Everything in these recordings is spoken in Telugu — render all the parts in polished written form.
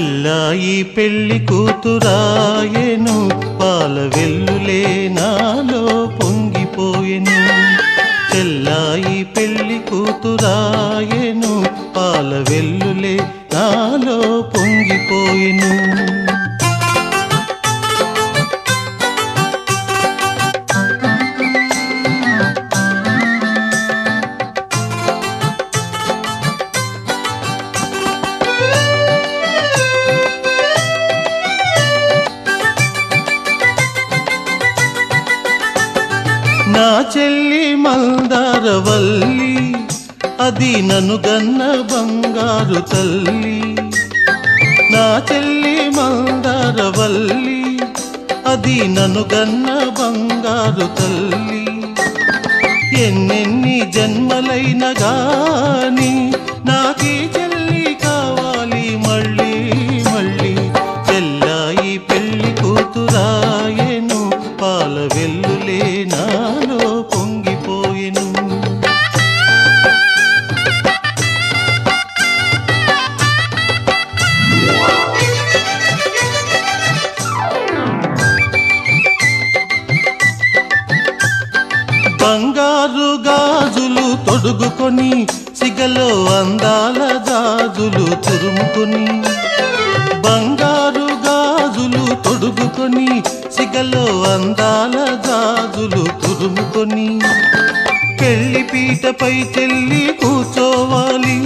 చెల్లాయి పెళ్లి కూతురాయెను, పాల వెల్లులే నాలో పొంగిపోయెను. చెల్లాయి పెళ్లి కూతురాయెను, పాల వెల్లులే నాలో పొంగిపోయెను. నా చెల్లి మందారవల్లి, అది నన్ను గన్న బంగారు తల్లి. నా చెల్లి మందారవల్లి, అది నన్ను గన్న బంగారు తల్లి. ఎన్నెన్ని జన్మలైన గాని నాకీ చెల్లి కావాలి మళ్ళీ మళ్ళీ. చెల్లాయి పెళ్లి కూతురాయెను, పాల వెల్లులే నాలో పొంగిపోయెను. బంగారు గాజులు తొడుగుకొని, సిగలో అందాల గాజులు తురుముకొని. బంగారు గాజులు తొడుగుకొని, సిగలో అందాల గాజులు తురుముకొని. పెళ్లి పీటపై చెల్లి కూర్చోవాలి,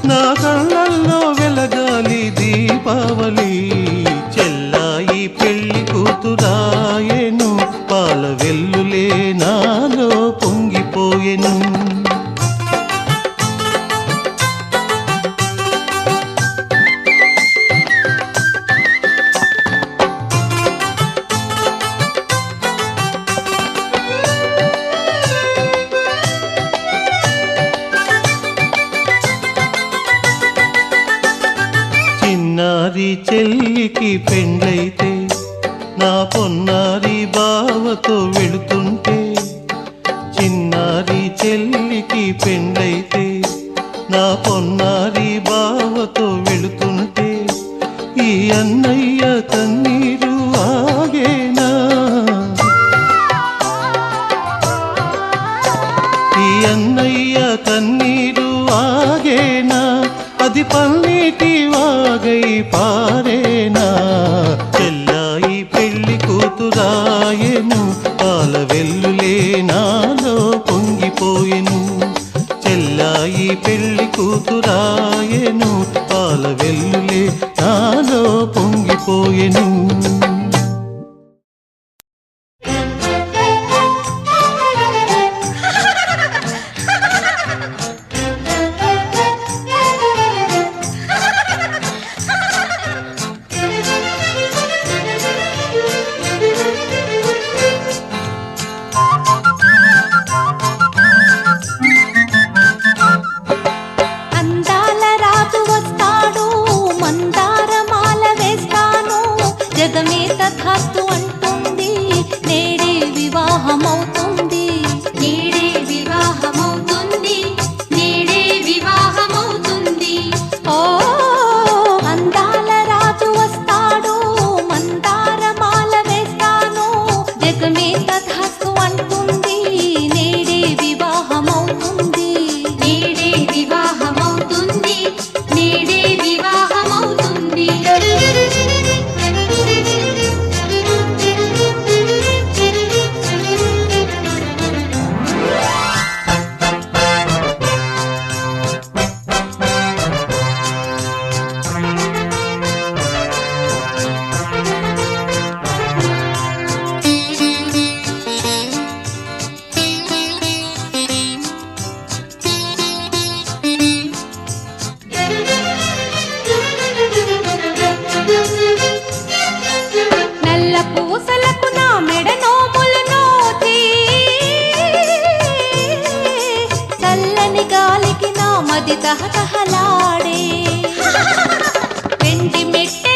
నా కళ్ళల్లో వెలగాలి దీపావళి. చెల్లాయి పెళ్లి కూతురాయెను, పాల వెల్లులే నాలో పొంగిపోయెను. చిన్నారి చెల్లికి పెండ్లైతే, నా పొన్నారి బావతో వెళుతుంటే. చిన్నారి చెల్లికి పెండ్లైతే, నా పొన్నారి బావతో వెళుతుంటే. ఈ అన్నయ్య కన్నీరు ఆగేనా, ఈ అన్నయ్య కన్నీరు ఆగేనా, అది పన్నీటి వాగై పారేనా. చెల్లాయి పెళ్లి కూతురాయెను, పాల వెల్లులే నాలో పొంగిపోయెను. చెల్లాయి పెళ్లి కూతురాయెను, పాల వెల్లులే నాలో పొంగిపోయెను. జగమే తథాస్తు అంటుంది, నేడే వివాహమవుతుంది. నేడే వివాహమవుతుంది, నేడే వివాహమవుతుంది. ఓ అందాల రాజు వస్తాడు, మందార మాల వేస్తాను. జగమే తథాస్తు అంటుంది, నేడే వివాహమవుతుంది. నేడే వివాహమవుతుంది, నేడే వివాహమవుతుంది. పూసలకు నా మెడ నోములు నోచి, చల్లని గాలికి నా మది తహతహలాడే. వెండి మెట్టె